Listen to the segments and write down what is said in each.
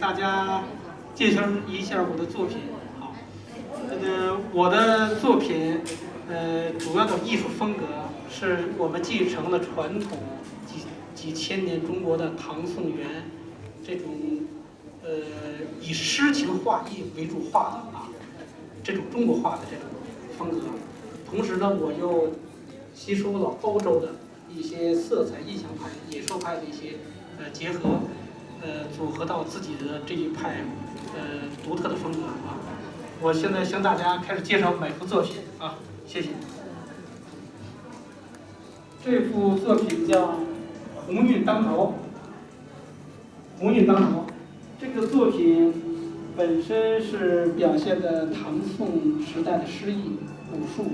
大家介绍一下我的作品。好，我的作品，主要的艺术风格是我们继承了传统几千年中国的唐宋元这种，以诗情画意为主画的这种中国画的这种风格。同时呢，我又吸收了欧洲的一些色彩印象派、野兽派的一些结合，组合到自己的这一派独特的风格啊。我现在向大家开始介绍每幅作品啊，谢谢。这幅作品叫《鸿运当头》。鸿运当头，这个作品本身是表现的唐宋时代的诗意、古树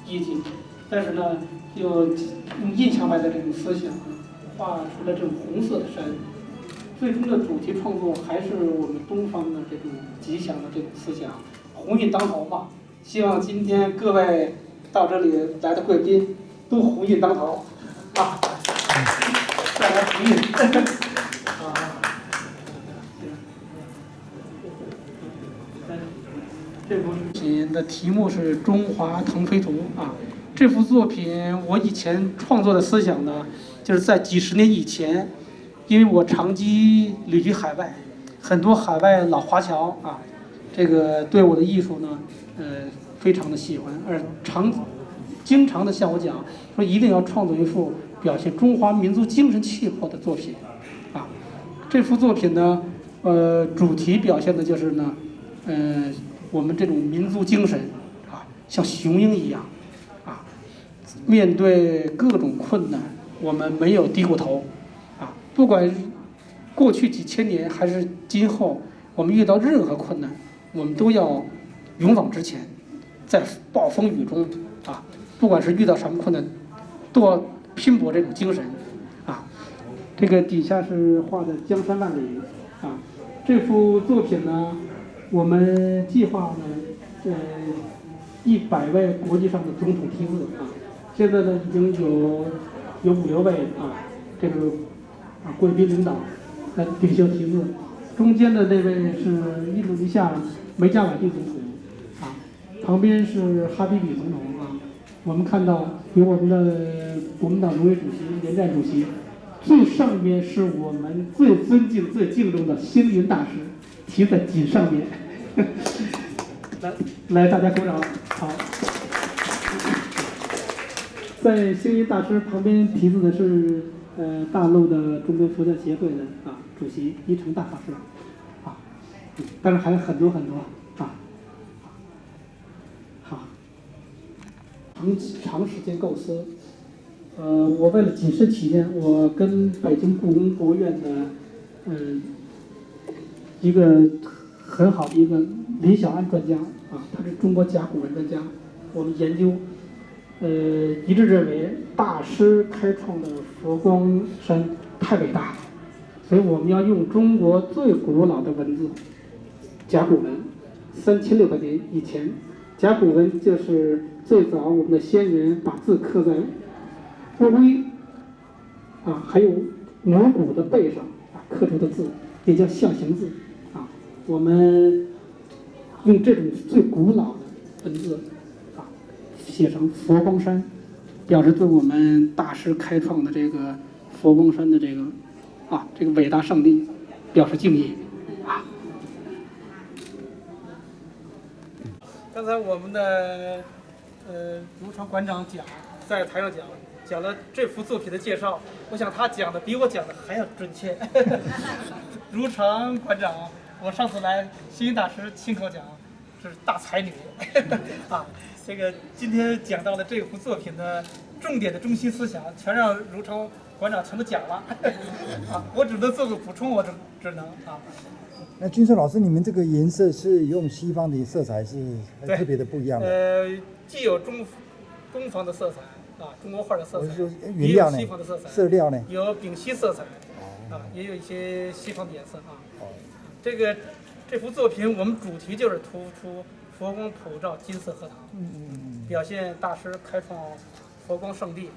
意境，但是呢，又用印象派的这种思想画出了这种红色的山。最终的主题创作还是我们东方的这种吉祥的这种思想，鸿运当头嘛。希望今天各位到这里来的贵宾都鸿运当头啊，带来鸿运这幅作品的题目是《中华腾飞图》啊。这幅作品我以前创作的思想呢，就是在几十年以前。因为我长期旅居海外，很多海外老华侨这个对我的艺术呢，非常的喜欢，而经常的向我讲说，一定要创作一幅表现中华民族精神气魄的作品，这幅作品呢，主题表现的就是呢，我们这种民族精神像雄鹰一样，面对各种困难，我们没有低过头。不管过去几千年还是今后，我们遇到任何困难，我们都要勇往直前，在暴风雨中不管是遇到什么困难，都要拼搏这种精神这个底下是画的江山万里这幅作品呢，我们计划呢，100位国际上的总统题字现在呢已经有5-6位这个贵宾领导来领袖题字，中间的那位是印度尼西亚梅加瓦蒂总统旁边是哈比比总统我们看到有我们的国民党农委主席、连战主席，最上面是我们最尊敬、最敬重的星云大师，题在紧上面。来，大家鼓掌，好。在星云大师旁边题字的是。大陆的中国佛教协会的主席一成大法师当然还有很多好，长时间构思，我为了谨慎起见，我跟北京故宫博物院的一个很好的一个林小安专家他是中国甲骨文专家，我们研究。一致认为大师开创的佛光山太伟大了，所以我们要用中国最古老的文字甲骨文，3600年以前，甲骨文就是最早我们的先人把字刻在乌龟还有母骨的背上刻出的字，也叫象形字我们用这种最古老的文字写成佛光山，表示对我们大师开创的这个佛光山的这个伟大胜利表示敬意刚才我们的如常馆长在台上讲了这幅作品的介绍，我想他讲的比我讲的还要准确。如常馆长，我上次来星云大师亲口讲，这是大才女这个今天讲到的这幅作品的重点的中心思想，全让如常馆长全都讲了我只能做个补充，我只能那君硕老师，你们这个颜色是用西方的色彩，是特别的不一样的。既有东方的色彩中国画的色彩，原料呢，也有西方的色彩，色料呢，有丙烯色彩也有一些西方的颜色这幅作品我们主题就是突出佛光普照，金色荷塘，表现大师开创佛光圣地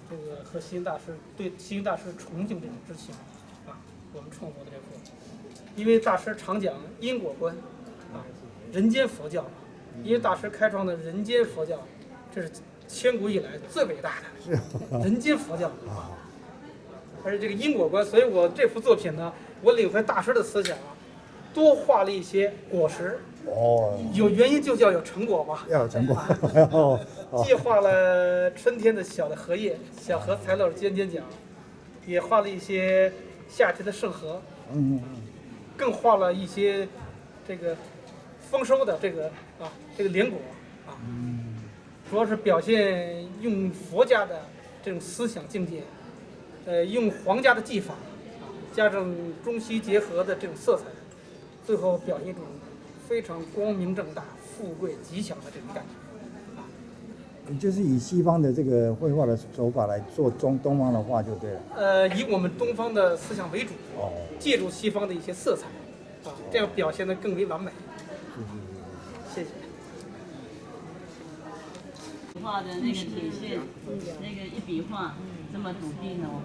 这个和星云大师对星云大师崇敬这种之情我们创作的这幅因为大师常讲因果观啊，人间佛教，因为大师开创的人间佛教，这是千古以来最伟大的人间佛教啊。而且这个因果观，所以我这幅作品呢，我领会大师的思想啊，多画了一些果实。有原因就叫有成果嘛，要有成果。既画了春天的小的荷叶，小荷才露尖尖角，也画了一些夏天的盛荷，更画了一些这个丰收的这个莲果啊，主要是表现用佛家的这种思想境界，用皇家的技法啊，加上中西结合的这种色彩，最后表现一种非常光明正大、富贵吉祥的这种感觉。就是以西方的这个绘画的手法来做东方的画就对了。以我们东方的思想为主，借助西方的一些色彩，啊，这样表现得更为完美。谢谢。画的那个铁线，那个一笔画这么笃定哦，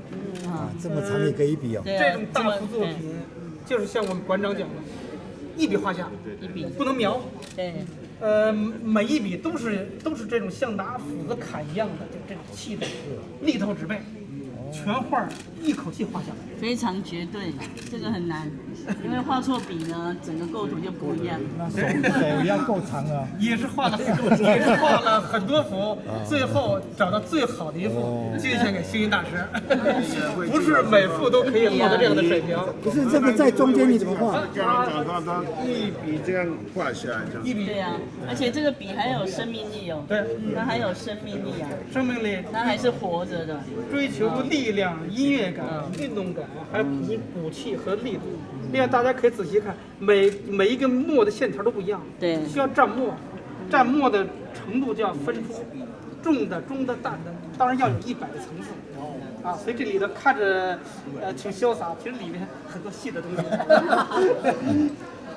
这么长也可以一笔哦。这种大幅作品，就是像我们馆长讲的，一笔画下，一笔不能描。对。每一笔都是这种像拿斧子砍一样的这种气质，力透纸背，全画一口气画下来，非常绝对，这个很难，因为画错笔呢，整个构图就不一样。那手要够长啊。也是画了很多幅，最后找到最好的一幅，捐献给星云大师。不是每幅都可以画到这样的水平。不是这个在中间你怎么画？他一笔这样画下来，这样。一笔。对啊，而且这个笔还有生命力哦。对，它还有生命力啊。生命力。它还是活着的。追求力量、音乐感、运动感，还有骨气和力度。另外，大家可以仔细看，每一根墨的线条都不一样。对。需要蘸墨，蘸墨的程度就要分出重的、中的、淡的，当然要有100的层次。啊，所以这里头看着挺潇洒，其实里面很多细的东西。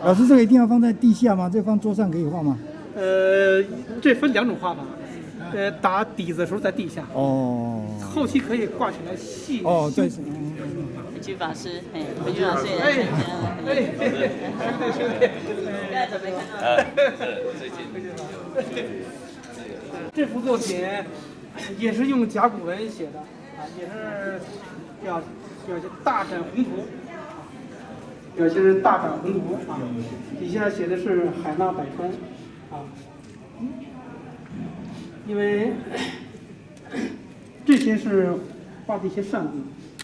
老师，这个一定要放在地下吗？这放桌上可以画吗？这分2种画法。打底子的时候在地下。后期可以挂起来细。对。回去法师，回去法师也现在准备看到。最近。这幅作品也是用甲骨文写的啊，也是表现大展宏图，表现是大展宏图啊。底下写的是海纳百川啊，因为这些是画的一些善意。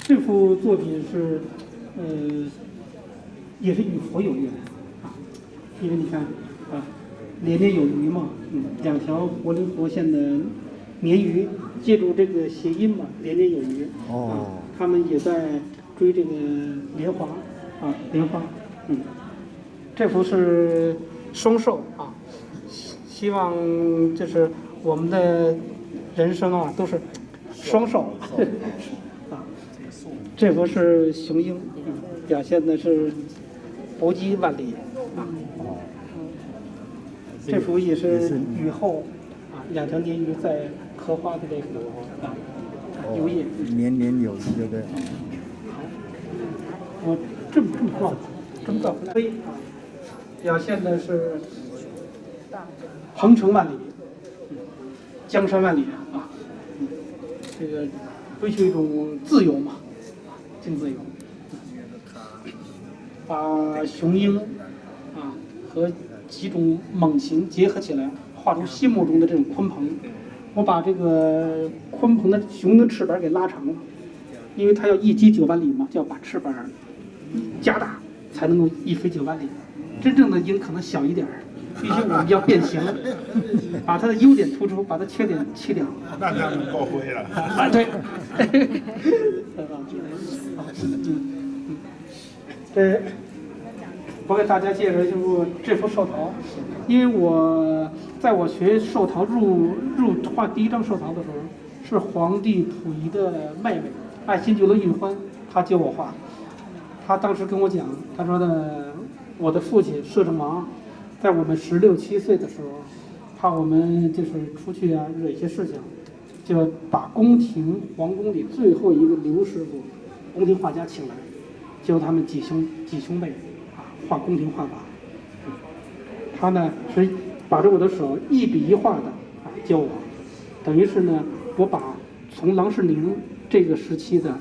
这幅作品是也是与佛有缘啊，因为你看啊，年年有余嘛，2条活灵活现的鲶鱼，借助这个谐音嘛，年年有余啊，他们也在追这个莲花啊，莲花，这幅是双寿啊，希望就是我们的人生啊都是双寿啊。这幅是雄鹰，表现的是搏击万里啊。这幅也是雨后啊，2条鲶鱼在荷花的这个游曳。年年有余，对不对？我这么画，这么倒飞啊，表现的是鹏程万里，江山万里啊，这个追求一种自由嘛。净自由，把雄鹰啊和几种猛禽结合起来，画出心目中的这种鲲鹏。我把这个鲲鹏的雄的翅膀给拉长了，因为它要一击9万里嘛，就要把翅膀加大，才能够一飞9万里。真正的鹰可能小一点，必须我们要变形，把它的优点突出，把它缺点去掉。那这样能够飞了。啊，对。我给大家介绍就是这幅寿桃，因为我学寿桃入画第1张寿桃的时候，是皇帝溥仪的妹妹爱新觉罗奕欢，她教我画。她当时跟我讲，她说的我的父亲摄政王，在我们16、17岁的时候，怕我们就是出去啊惹一些事情，就把宫廷皇宫里最后一个刘师傅，宫廷画家请来，教他们几兄妹啊，画宫廷画法。他呢是把着我的手一笔一画的教我，等于是呢，我把从郎世宁这个时期的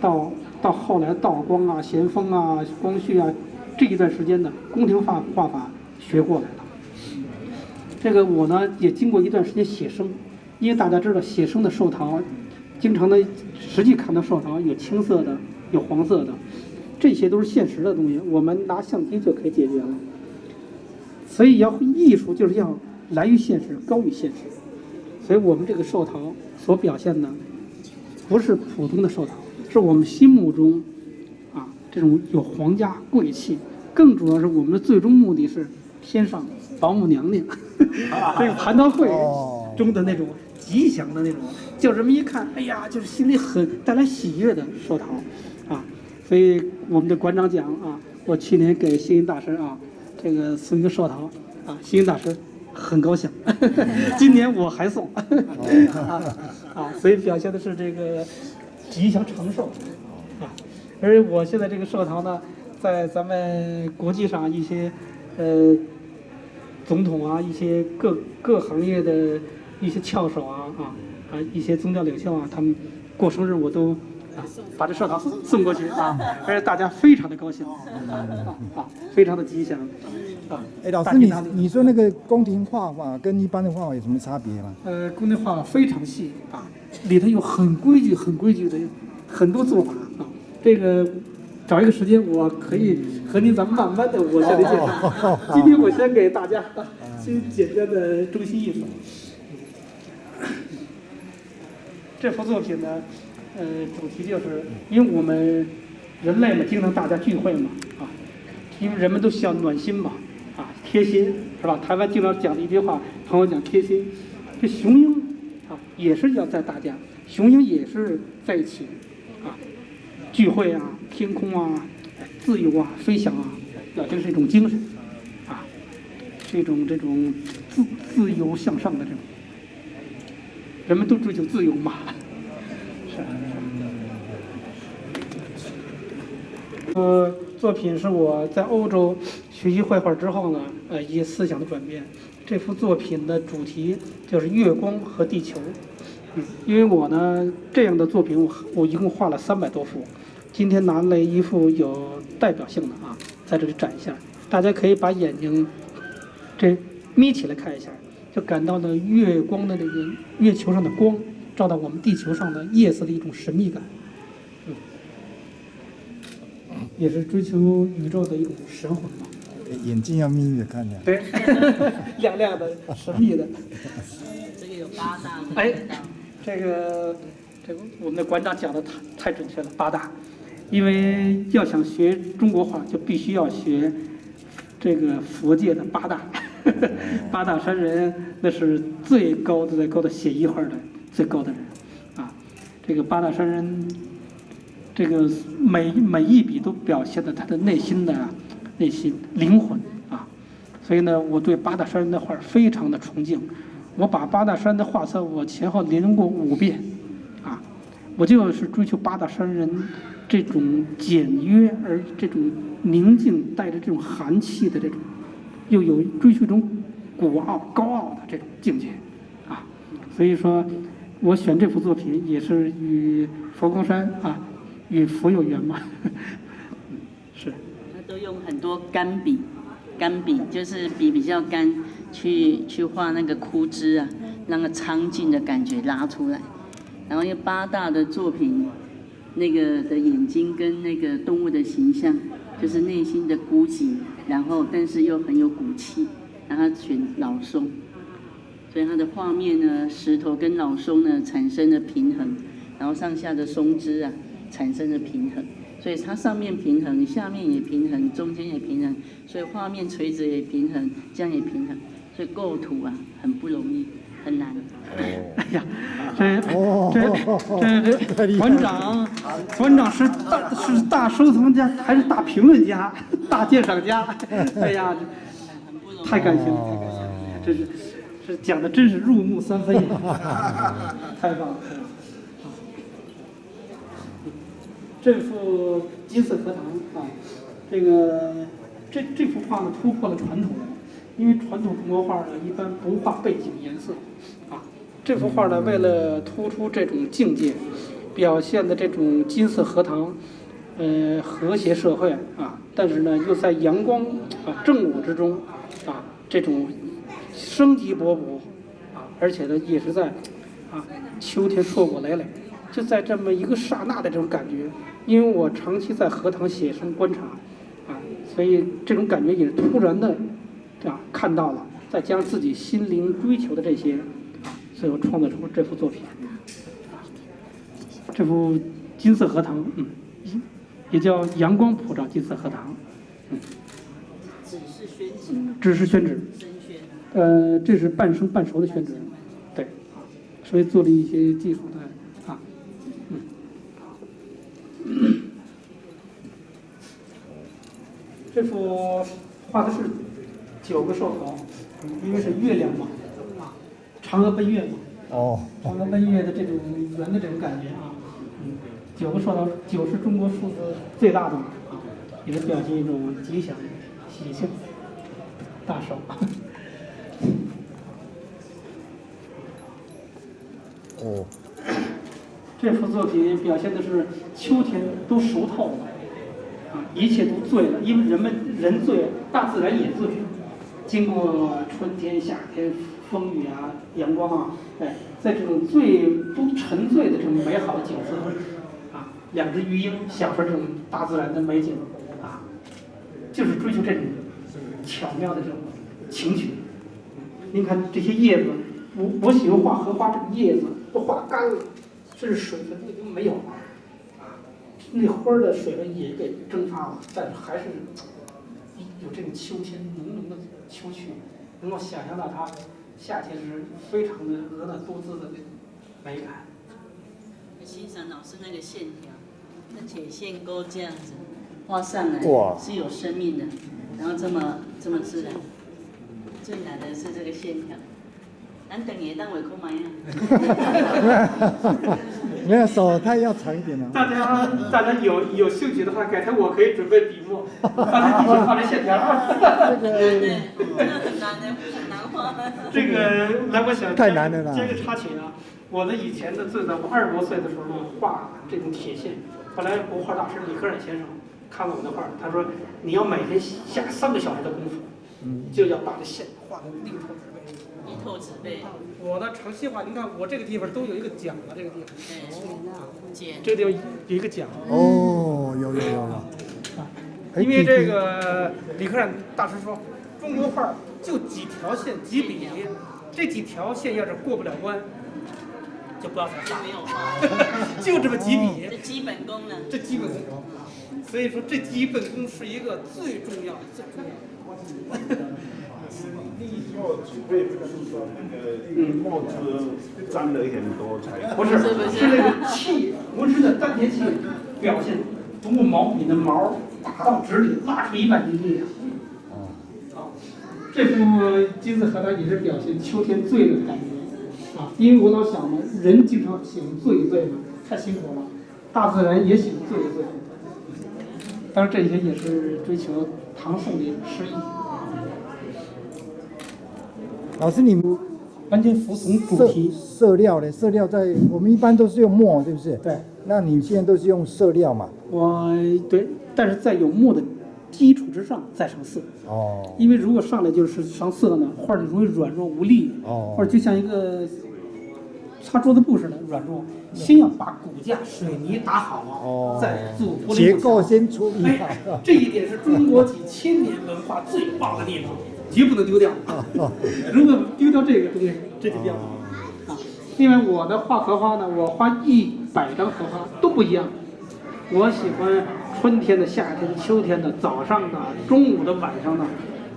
到后来道光啊、咸丰啊、光绪啊这一段时间的宫廷画法学过来了。这个我呢也经过一段时间写生，因为大家知道写生的寿桃，经常的实际看到寿桃有青色的，有黄色的，这些都是现实的东西，我们拿相机就可以解决了。所以艺术就是要来于现实，高于现实。所以我们这个寿桃所表现的不是普通的寿桃，是我们心目中这种有皇家贵气，更主要是我们的最终目的是天上保姆娘娘这个蟠桃会中的那种吉祥的那种，叫人们一看，哎呀，就是心里很带来喜悦的寿桃所以我们的馆长讲我去年给星云大师这个送一个寿桃星云大师很高兴，今年我还送所以表现的是这个吉祥长寿而我现在这个寿桃呢，在咱们国际上一些总统一些各行业的一些翘首一些宗教领袖他们过生日我都把这寿桃送过去而且大家非常的高兴非常的吉祥老师你说那个宫廷画法跟一般的画法有什么差别吗？宫廷画法非常细里头有很规矩的很多做法这个找一个时间我可以和您咱们慢慢的我向您介绍。今天我先给大家先简单的中西意思。这幅作品呢主题就是因为我们人类嘛经常大家聚会嘛因为人们都需要暖心嘛贴心是吧？台湾经常讲的一句话，朋友讲贴心，这雄鹰也是要在大家，雄鹰也是在一起聚会天空自由飞翔表现是一种精神是一种这种自由向上的这种，人们都追求自由嘛。作品是我在欧洲学习绘画之后呢，一些思想的转变。这幅作品的主题就是月光和地球。因为我呢这样的作品我一共画了300多幅，今天拿了一幅有代表性的在这里展一下，大家可以把眼睛这眯起来看一下，就感到了月光的那个月球上的光照到我们地球上的夜色的一种神秘感。也是追求宇宙的一种神魂嘛。眼睛要眯着看的。对，亮亮的、神秘的。这个有8大。这个我们的馆长讲的太准确了，8大。因为要想学中国画，就必须要学这个佛界的8大。8大山人那是最高的写意画的最高的人这个8大山人。这个每一笔都表现了他的内心灵魂所以呢，我对8大山人的画非常的崇敬。我把8大山人的画册我前后临过5遍我就是追求8大山人这种简约而这种宁静，带着这种寒气的这种，又有追求一种古傲高傲的这种境界所以说，我选这幅作品也是与佛光山与佛有缘嘛，是。他都用很多干笔就是笔比较干，去画那个枯枝那个苍劲的感觉拉出来。然后用8大的作品，那个的眼睛跟那个动物的形象，就是内心的孤寂，然后但是又很有骨气。然后他选老松，所以他的画面呢，石头跟老松呢产生了平衡，然后上下的松枝产生了平衡，所以它上面平衡，下面也平衡，中间也平衡，所以画面垂直也平衡，这样也平衡，所以构图很不容易，很难。哎呀，这馆长是大收藏家还是大评论家、大鉴赏家？哎呀，太感谢了，这讲的真是入木三分，太棒了。这幅金色荷塘这个这幅画呢突破了传统，因为传统中国画呢一般不画背景颜色，啊，这幅画呢为了突出这种境界，表现的这种金色荷塘，和谐社会啊，但是呢又在阳光啊正午之中，啊这种生机勃勃，啊而且呢也是在啊秋天硕果累累，就在这么一个刹那的这种感觉，因为我长期在荷塘写生观察，啊，所以这种感觉也是突然的，啊看到了，再加上自己心灵追求的这些，啊，所以我创作出这幅作品，这幅金色荷塘，也叫阳光普照金色荷塘，只是宣纸，这是半生半熟的宣纸，对，所以做了一些技术的啊，这幅画的是9个兽头，因为是月亮嘛，啊，嫦娥奔月嘛，嫦娥奔月的这种圆的这种感觉啊，9个兽头，9是中国数字最大的嘛，啊，也是表现一种吉祥、喜庆、大寿。这幅作品表现的是秋天都熟透了，啊，一切都醉了，因为人醉，大自然也醉。经过春天、夏天、风雨啊、阳光啊，哎，在这种都沉醉的这种美好的景色，啊，2只鱼鹰享受这种大自然的美景，啊，就是追求这种巧妙的这种情趣。您看这些叶子，我喜欢画荷花，这个叶子都画干了。甚至水分已经没有了，啊，那花的水分也给蒸发了，但是还是有这种秋天浓浓的秋趣，能够想象到它夏天时非常的婀娜多姿的那种美感。欣赏老师那个线条，那铁线钩这样子画上来是有生命的，然后这么自然。最难的是这个线条。咱等也当尾空买呀。没有手，它要长一点哦。大家有兴趣的话，改天我可以准备笔墨，帮他一起画这线条。这很难的，很难画。这个来，我想太难了啦。接个插曲啊，我以前的最早我20多岁的时候呢，画这种铁线，后来国画大师李可染先生看了我的画，他说你要每天下3个小时的功夫，就要把这线画得一透纸背。一透纸背。我的长期画，您看我这个地方都有一个奖了，这个地方。对，这个地方有一个奖。有。因为这个李可染大师说，中国画就几条线几笔，这几条线要是过不了关，就不要再画。没有画。就这么几笔。这基本功呢？这基本功。所以说这基本功是一个最重要的。墨纸背不是说那个墨汁沾了很多才不是那个气不是的丹田气表现，通过你的毛打到纸里，拉出1半斤力量。这幅金色荷塘也是表现秋天醉了的感觉啊，因为我老想嘛，人经常喜欢醉一醉嘛，太辛苦了，大自然也喜欢醉一醉。当然这些也是追求唐宋的诗意。老师，你们完全服从主题。色料呢？色料在我们一般都是用墨，对不是？对。那你现在都是用色料嘛？对，但是在有墨的基础之上再上色。因为如果上来就是上色呢，画就容易软弱无力。或者就像一个擦桌子布似的软弱。先要把骨架水泥打好，再做玻璃结构先处理好。这一点是中国几千年文化最棒的地方。绝不能丢掉如果丢掉这个东西，这就变了因为我的画荷花呢，我画100张荷花都不一样。我喜欢春天的、夏天的、秋天的、早上的、中午的、晚上的，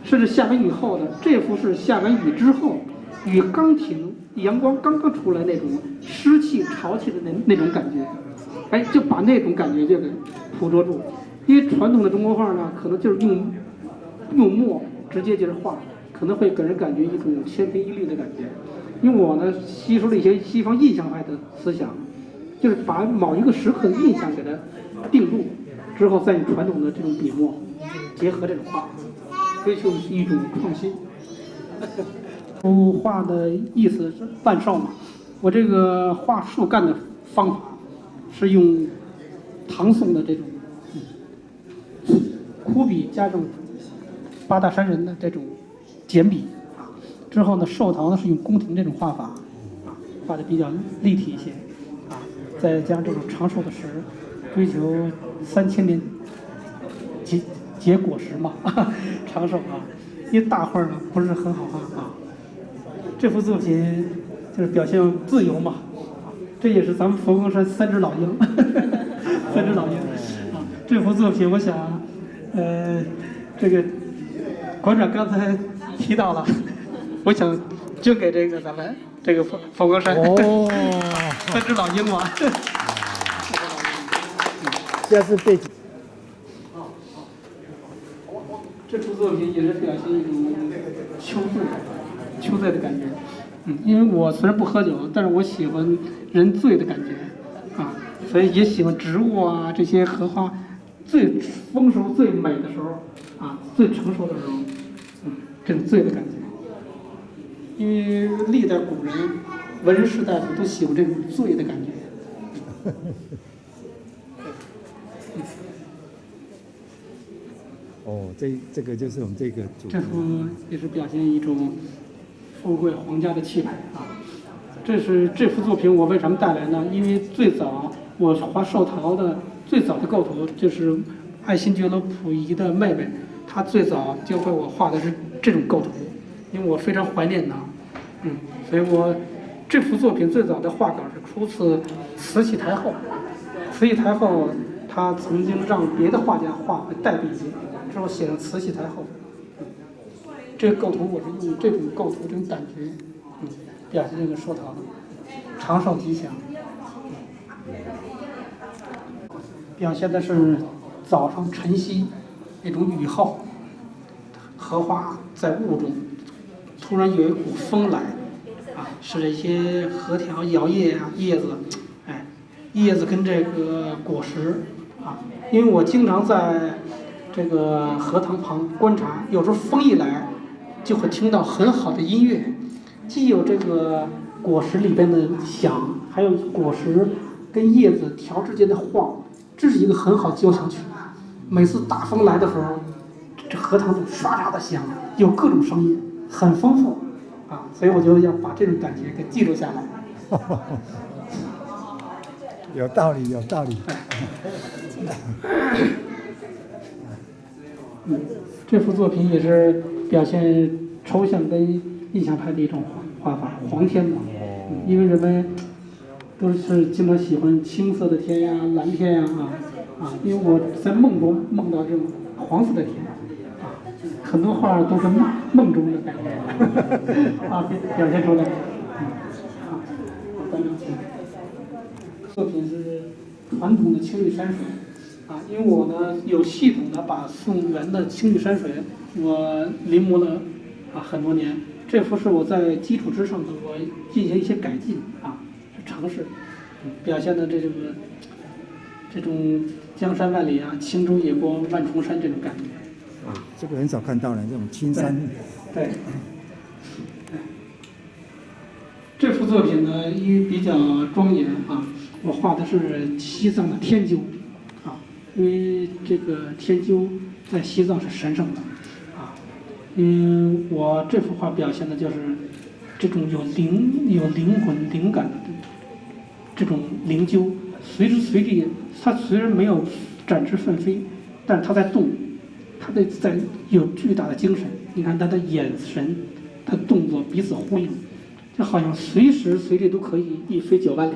甚至下完雨后的。这幅是下完雨之后，雨刚停，阳光刚刚出来那种湿气、潮气的那种感觉，就把那种感觉就给捕捉住。因为传统的中国画呢，可能就是用墨。直接就是画，可能会给人感觉一种千篇一律的感觉。因为我呢吸收了一些西方印象派的思想，就是把某一个时刻的印象给它定住，之后再用传统的这种笔墨结合这种画法，追求是一种创新。我画的意思是万寿嘛，我这个画树干的方法是用唐宋的这种枯笔加上八大山人的这种简笔啊，之后呢寿桃呢是用宫廷这种画法啊，画的比较立体一些啊，再加上这种长寿的石，追求3000年结果实嘛，长寿啊。因为大画呢不是很好画啊。这幅作品就是表现自由嘛，这也是咱们佛光山3只老鹰，3只老鹰啊。这幅作品我想，这个馆长刚才提到了，我想捐给这个咱们这个佛光山哦，3只老鹰嘛。这是背景。这幅作品也是表现一种秋醉的感觉。因为我虽然不喝酒，但是我喜欢人醉的感觉啊，所以也喜欢植物啊这些荷花最丰收、最美的时候啊，最成熟的时候，这种醉的感觉。因为历代古人、文人士大夫都喜欢这种醉的感觉。哦，这个就是我们这个主题。这幅也是表现一种富贵皇家的气派啊。这幅作品我为什么带来呢？因为最早我画寿桃的最早的构图就是爱新觉罗溥仪的妹妹，她最早教会我画的是这种构图，因为我非常怀念她，所以我这幅作品最早的画稿是出自慈禧太后。慈禧太后她曾经让别的画家画代笔，之后写成慈禧太后。这个构图我是用这种构图这种感觉，表现这个寿桃的长寿吉祥。表现的是早上晨曦那种雨后，荷花在雾中，突然有一股风来，使这些荷条摇叶啊叶子，叶子跟这个果实啊，因为我经常在这个荷塘旁观察，有时候风一来，就会听到很好的音乐，既有这个果实里边的响，还有果实跟叶子条之间的晃，这是一个很好交响曲。每次大风来的时候，这荷塘就唰唰的响，有各种声音，很丰富啊，所以我就要把这种感觉给记录下来。有道理，有道理。这幅作品也是表现抽象跟印象派的一种画法，黄天嘛，因为人们都是经常喜欢青色的天呀、蓝天呀因为我在梦中梦到这种黄色的天很多画都是梦中的感觉表现出来。作品是传统的青玉山水因为我呢有系统的把宋元的青玉山水我临摹了很多年，这幅是我在基础之上的我进行一些改进尝试，表现的这种江山万里轻舟已过万重山这种感觉。这个很少看到了，这种青山。对。这幅作品呢，因为比较庄严我画的是西藏的天鸠因为这个天鸠在西藏是神圣的我这幅画表现的就是这种有灵魂灵感的这种灵鸠，随时随地它虽然没有展翅奋飞，但是它在动，它在有巨大的精神。你看它的眼神，它动作彼此呼应，就好像随时随地都可以一飞9万里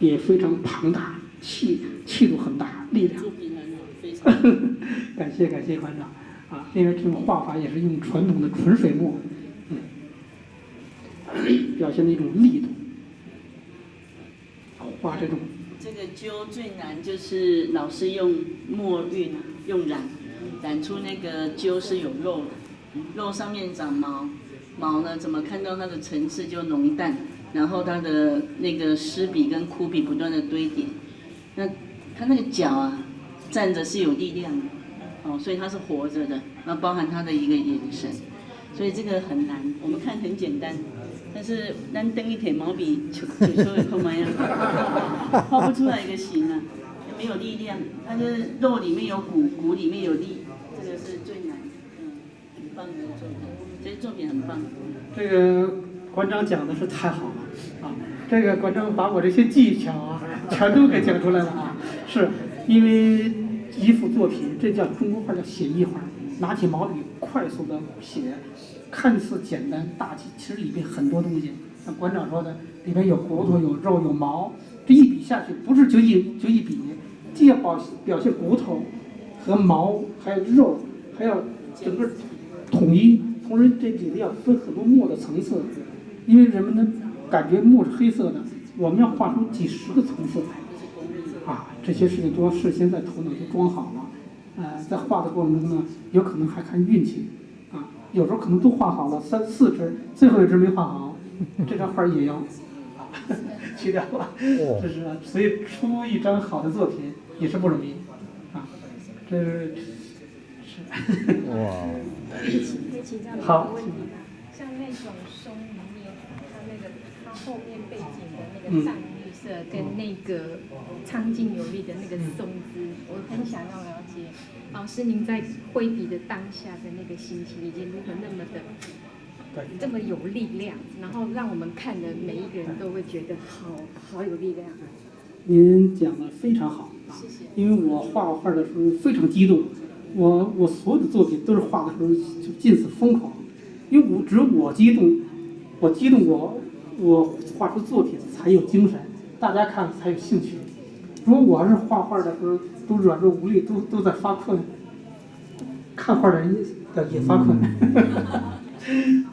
也非常庞大，气度很大，力量。感谢馆长因为这种画法也是用传统的纯水墨，表现的一种力度。画这种这个鸠最难就是老师用墨晕用染出那个鸠是有肉的，肉上面长毛，毛呢怎么看到它的层次就浓淡，然后它的那个湿笔跟枯笔不断的堆叠，那它那个脚站着是有力量的，哦，所以他是活着的，然后包含他的一个眼神，所以这个很难。我们看很简单，但是单蹬一铁毛笔就说有空吗呀，画不出来一个形啊，没有力量。它是肉里面有骨，骨里面有力，这个是最难。很棒的作品，这作品很棒。这个馆长讲的是太好了啊！这个馆长把我这些技巧啊，全都给讲出来了啊！是因为一幅作品，这叫中国画叫写意画，拿起毛笔快速的写，看似简单大气，其实里面很多东西。像馆长说的，里面有骨头、有肉、有毛，这一笔下去不是就一笔，既要表现骨头和毛，还有肉，还要整个统一。同时，这里面要分很多墨的层次，因为人们的感觉墨是黑色的，我们要画出几十个层次来，啊，这些事情都要事先在头脑就装好了，在画的过程中呢，有可能还看运气，啊，有时候可能都画好了3、4只，最后一只没画好，这张画也要去掉了，这是所以出一张好的作品也是不容易，啊，这是哇。请教你一个问题吧，像那种松里面，它后面背景的那个淡绿色跟那个苍劲有力的那个松姿，我很想要了解老师您在挥笔的当下的那个心情，以及如何那么的这么有力量，然后让我们看的每一个人都会觉得好有力量。您讲的非常好啊，谢谢。因为我画画的时候非常激动。我所有的作品都是画的时候就近似疯狂，因为只有我激动，我画出作品才有精神，大家看才有兴趣。如果我要是画画的时候都软弱无力，都在发困，看画的人也发困，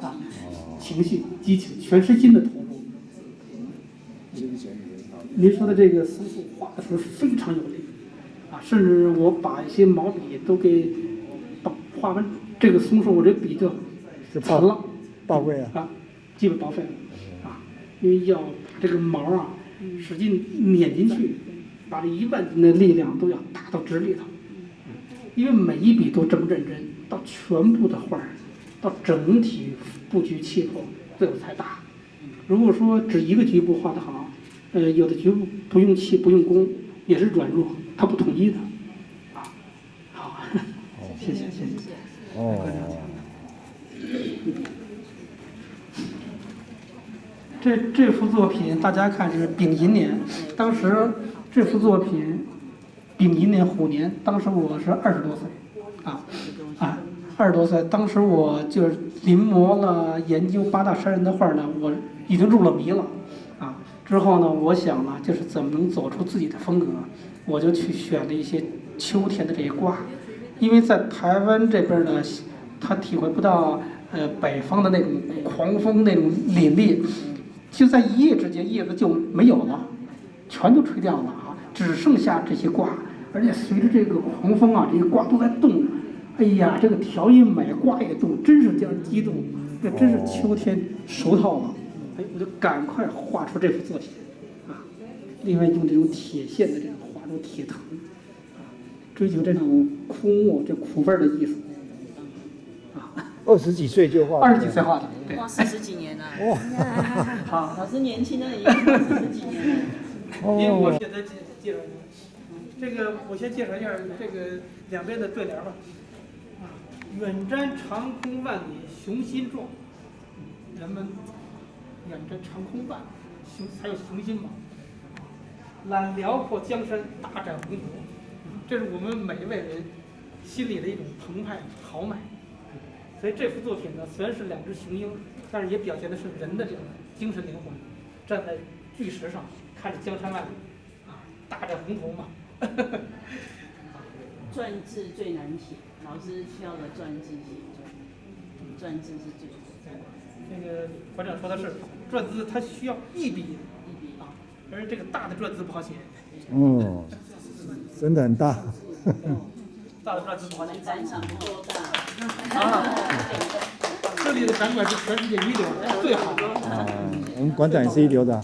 啊，情绪激情，全身心的投入。您说的这个松树画的时候非常有力。甚至我把一些毛笔都给画完这个松树，我这笔就残了，报废啊，基本报废了啊，因为要把这个毛啊使劲碾进去，把这1万斤的力量都要打到纸里头，因为每一笔都这么认真，到全部的画，到整体布局气魄，最后才大。如果说只一个局部画得好，有的局部不用气不用功，也是软弱。它不统一的，啊，好，谢谢。哦，这幅作品大家看是丙寅年，当时这幅作品丙寅年虎年，当时我是20多岁，20多岁，当时我就是临摹了研究8大山人的画呢，我已经入了迷了，啊，之后呢，我想呢，就是怎么能走出自己的风格。我就去选了一些秋天的这些瓜，因为在台湾这边呢，他体会不到北方的那种狂风那种凛冽，就在一夜之间叶子就没有了，全都吹掉了啊，只剩下这些瓜，而且随着这个狂风啊，这些瓜都在动，哎呀，这个条也美，瓜也动，真是叫人激动，这真是秋天熟透了，哎，我就赶快画出这幅作品啊，另外用这种铁线的这种。铁藤，追求这种枯木这苦味的艺术，啊，20几岁就画，20几岁画的，对，哇，40几年了，哇，好，老师年轻的已经40几年了。因为我现在介绍这个，我先介绍一下这个两边的对联吧。啊，远瞻长空万里雄心壮，人们远瞻长空万里，才有雄心嘛。览辽阔江山，大展宏图，这是我们每一位人心里的一种澎湃豪迈。所以这幅作品呢，虽然是2只雄鹰，但是也表现的是人的这种精神灵魂，站在巨石上看着江山万里，啊，大展宏图嘛。篆字最难写，老师需要的篆字写篆字是最。那个馆长说的是，篆字它需要一笔啊，而这个大的篆字不好写。哦，真的很大。大的篆字不好写。展场不够大。啊，这里的展馆是全世界一流，最好的。我们馆长也是一流的。